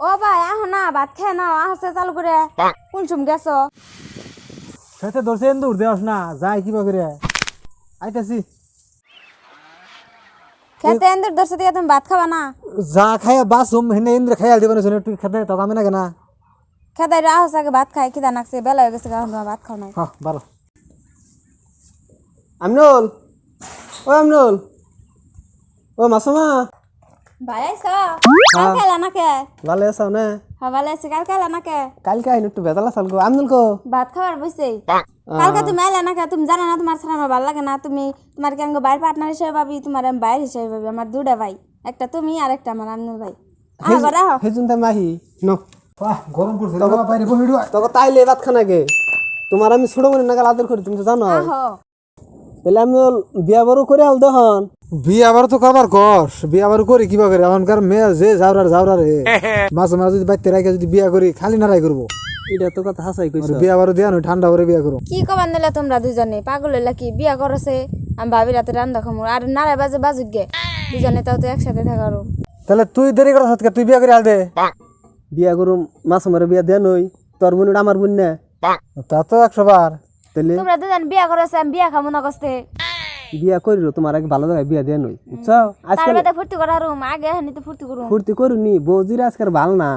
ও ভাই আহ না ভাত খেয়ে নাও আসছে চালু করে কোন সুম গেছো খেতে ধরছে দূর দেওয়াস না যাই কিবা করে আইতাছি খেতে এন্দুর দর্শে দিয়ে তুমি ভাত খাবা না যা খাইয়া বাসুম হেনে ইন্দ্র খাইয়া দিবেন একটু খেতে তো আমি না কেনা খেতে আহস আগে ভাত খাই খিদা নাকছে বেলা হয়ে গেছে এখন তোমার ভাত খাও নাই হ্যাঁ ভালো আমনুল আমনুল ও মাসুমা ভাই আইসো কাল খেলা না কে ভালো আছো না হ্যাঁ ভালো আছে কাল খেলা না কে কালকে আইন একটু বেজালা চাল গো আমনুল কো ভাত খাবার বসে কালকে তুমি আইলা না কে তুমি জানো না তোমার ছাড়া আমার ভালো লাগে না তুমি তোমার কেন বাইর পার্টনার হিসেবে ভাবি তোমার আমি বাইর হিসেবে ভাবি আমার দুটা ভাই একটা তুমি আর একটা আমার আমনুল ভাই আহ রাহো হেজুন তাই মাহি নো বাহ গরম করছে দাদা বাইরে বহিড়ু তোকে তাইলে ভাত খানা গে তোমার আমি ছোট মনে নাগাল আদর করি তুমি তো জানো আহো তাহলে আমি বিয়া বারো করে আল দেখুন বিয়া বারো তো কাবার কস বিয়া বারো করি কিবা করে এখনকার মেয়ে যে যাওরা রে মাঝে মাঝে যদি বাইতে রাখে যদি বিয়া করি খালি নারাই করবো এটা তো কথা হাসাই কইছ বিয়া বারো দিয়া নয় ঠান্ডা করে বিয়া করো কি কবার নিলে তোমরা দুজনে পাগল হইলা কি বিয়া করছে আমি ভাবি রাতে রান্না খামু আর নারায় বাজে বাজুক গে দুজনে তাও তো একসাথে থাকারো তাহলে তুই দেরি করা সৎকে তুই বিয়া করে আল দে বিয়া করু মাছ মারে বিয়া দেয়া নই তোর বোন আমার বোন না তা তো 100 বার তাহলে তোমরা দুজন বিয়া করছে আমি বিয়া খামু না কষ্টে বিয়া করিরো তোমার আগে ভালো জায়গায় বিয়া দেয়া নই বুঝছো তার বাদে ফুর্তি করারুম আগে হানি তো ফুর্তি করুম ফুর্তি করুনি বৌজির আজকাল ভালো না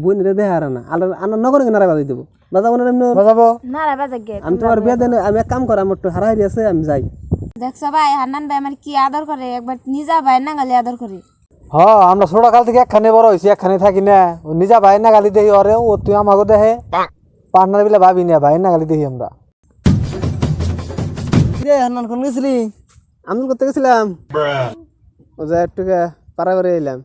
বোনের দেহ আর না আনার নগর নারাই বাজাই দেবো বাজাবো না এমনি বাজাবো নারায় বাজে গে আমি তোমার বিয়া দেন আমি এক কাম কর আমার একটু হারাই আছে আমি যাই দেখছো ভাই হান্নান ভাই আমার কি আদর করে একবার নিজা ভাই না গালি আদর করে হ্যাঁ আমরা ছোট কাল থেকে একখানে বড় হয়েছি একখানে থাকি না ও নিজা ভাই না গালি দেখি অরে ও তুই আমাকে দেখে পার্টনার বিলে ভাবি না ভাই না গালি দেখি আমরা রে হান্নান কোন গেছিলি আমুল করতে গেছিলাম ও যা একটু পাড়া করে এলাম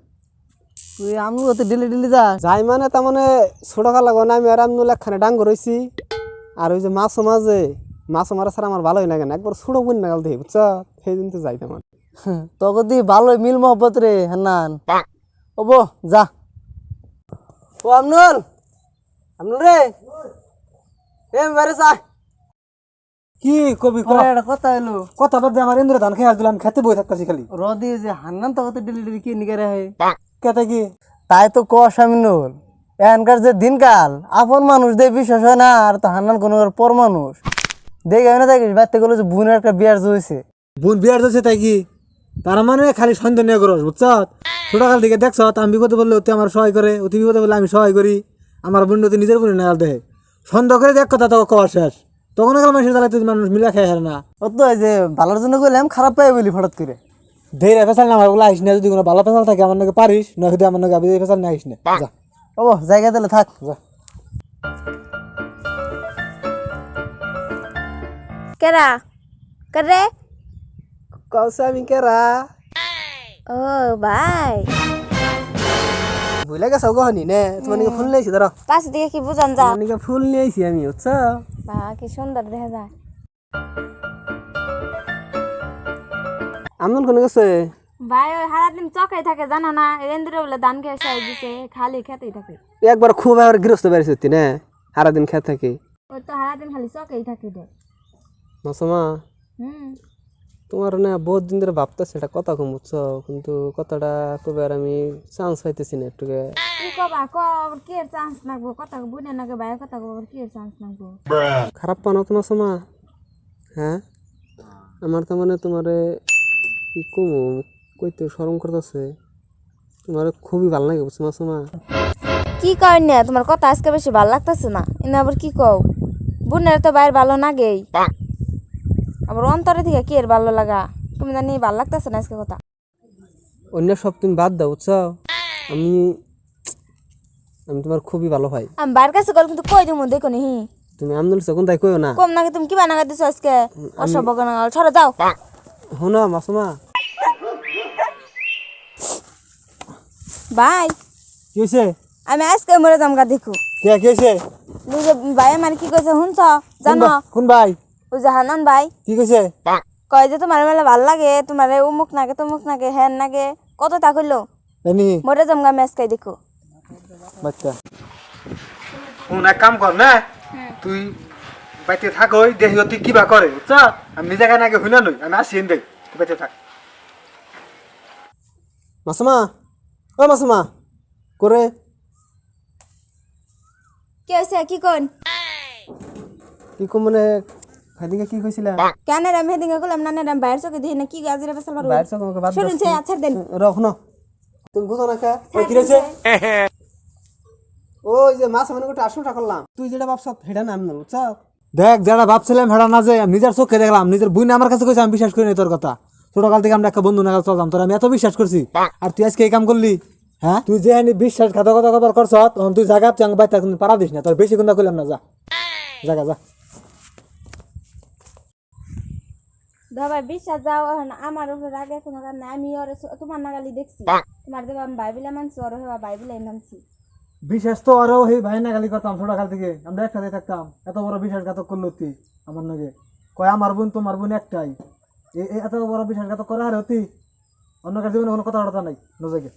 তুই আমুল করতে ডেলি যা যাই মানে তার মানে ছোট কাল লাগো না আমি আর আমুল একখানে ডাঙ্গ রয়েছি আর ওই যে মাছও মারা ছাড়া আমার ভালোই লাগে না একবার ছোট বোন না গাল দেখি বুঝছ সেই দিন তো যাই তেমন তোকে দি ভালোই মিল মহব্বত রে হান্নান ও বো যা ও আমনুল রে এ বারে যা কি কবি একটা কথা এলো কথা বাদ আমার ইন্দ্র ধান খেয়ে দিলাম খেতে বই থাকতাছি খালি রদি যে হান্নান তোকে ডেলি কি নিকে রে কেতে কি তাই তো কস আমনুল এখানকার যে দিনকাল আপন মানুষ দিয়ে বিশ্বাস হয় না আর তো হান্নান কোনো পর মানুষ দেখে না দেখিস বাড়তে গেলো যে বোনের একটা বিয়ার জয়েছে বোন বিয়ার জয়েছে তাই কি তার মানে খালি সন্দেহ নিয়ে করস বুঝছ ছোটকাল থেকে দেখছ আমি বিপদে বললে অতি আমার সহায় করে অতি বিপদে বললে আমি সহায় করি আমার বোন অতি নিজের বোন নেওয়াল দেখে সন্দেহ করে দেখ কথা তোকে কওয়া শেষ তখন গেল মানুষের জ্বালাতে মানুষ মিলা খেয়ে হারে না ও তো এই যে ভালোর জন্য করলাম খারাপ পাই বলি হঠাৎ করে ধৈর্য ফেসাল না আমার বলে আসিস না যদি কোনো ভালো ফেসাল থাকে আমার নাকি পারিস না যদি আমার নাকি আবি ফেসাল না আসিস না যা ও জায়গা দিলে থাক যা কেরা করে কৌশা আমি কেরা ও ভাই ভুলে গেছো গহনি নে তোমার নিকে ফুল নিয়েছি ধরো পাশে দিকে কি বুঝান যা তোমার নিকে ফুল নিয়েছি আমি বুঝছ বা কি সুন্দর দেখা যায় আমনুল কোন গেছে ভাই ওই সারাদিন চকেই থাকে জানো না রেন্দ্র বলে ধান খেয়ে সাই দিছে খালি খেতেই থাকে একবার খুব আর গৃহস্থ বেড়েছে সত্যি না সারাদিন খেয়ে থাকে ওই তো সারাদিন খালি চকেই থাকে রে মাসমা হুম তোমার না বহুত দিন ধরে ভাবতেছি এটা কথা কম বুঝছো কিন্তু কথাটা কবে আর আমি চান্স পাইতেছি না একটু কি কবা ক কি এর চান্স নাগবো কথা বুনে নাগে ভাই কথা কব কি এর চান্স নাগবো খারাপ পানো তোমার সমা হ্যাঁ আমার তো মানে তোমারে কি কমু কইতে শরম করতেছে তোমার খুবই ভালো লাগে বুঝছো মাসমা কি কই না তোমার কথা আজকে বেশি ভালো লাগতেছে না এনে আবার কি কও বুনের তো বাইর ভালো লাগেই আমার অন্তরে থেকে কি এর ভালো লাগা তুমি জানি ভালো লাগতেছে না আজকে কথা অন্য সব তুমি বাদ দাও বুঝছো আমি আমি তোমার খুবই ভালো ভাই আমি বার কাছে গেল কিন্তু কই দিমু দেখো নি তুমি আমনুল কোন তাই কইও না কম নাকি তুমি কি বানাগা দিছো আজকে অসভ্য গানাল ছড়া যাও শোনো মাসমা ভাই কি হইছে আমি আজকে মরে যামগা দেখো কে কি হইছে ওই যে ভাই মানে কি কইছে শুনছ জানো কোন ভাই ওই যে হানান ভাই কি কইছে কয় যে তোমার মেলা ভাল লাগে তোমার উমুক নাগে তুমুক নাগে হ্যান নাগে কত তা কইলো এনি মরে যামগা ম্যাচ খাই দেখো বাচ্চা কোন এক কাম কর না তুই বাইতে থাক ওই দেহি তুই কিবা করে বুঝছ আমি নিজে কানে আগে হইনা নই আমি আসি এনে তুই বাইতে থাক মাসমা ও মাসমা করে কি হয়েছে কি কোন কি কম মানে সেদিনকে কি কইছিলাম কেন আমি হেদিকে গেলাম না না বাইরে চোখে দিই না কি গাজরে বেসাল মারু বাইরে চোখ আমাকে বাদ দাও। শুনুন সে আচ্ছা দেন রখ না তুমি বুঝো না কা ওই কি রয়েছে ওই যে মাছ মানে গোটা 800 টাকা করলাম তুই যেটা ভাবছ হেডা নাম না বুঝছ দেখ যারা ভাবছিলাম হেডা না যে আমি নিজের চোখে দেখলাম নিজের বুইন আমার কাছে কইছে আমি বিশ্বাস করি না তোর কথা ছোটকাল থেকে আমরা একটা বন্ধু নাগাল চলতাম তোর আমি এত বিশ্বাস করছি আর তুই আজকে এই কাম করলি হ্যাঁ তুই যে বিশ্বাসঘাতকতা কবার করছ তখন তুই জায়গা তুই আমার বাইতে কিন্তু পারা দিস না তোর বেশি গুণা করলাম না যা জায়গা যা দাদা বিশ্বাস যাও এখন আমার উপরে রাগে কোনো কারণ নাই আমি ওর তোমার নাগালি দেখছি তোমার যে আমি বাইবেলে মানছি ওর হেবা বাইবেলে মানছি বিশ্বাস তো আরো এই ভাই নাগালি করতাম ছোটকাল থেকে আমরা একসাথে থাকতাম এত বড় বিশ্বাসঘাতক করলো তুই আমার নাকি কয় আমার বোন তোমার বোন একটাই এত বড় বিশ্বাসঘাতক করা আর অতি অন্য কার জীবনে কোনো কথা না যায় নজাকে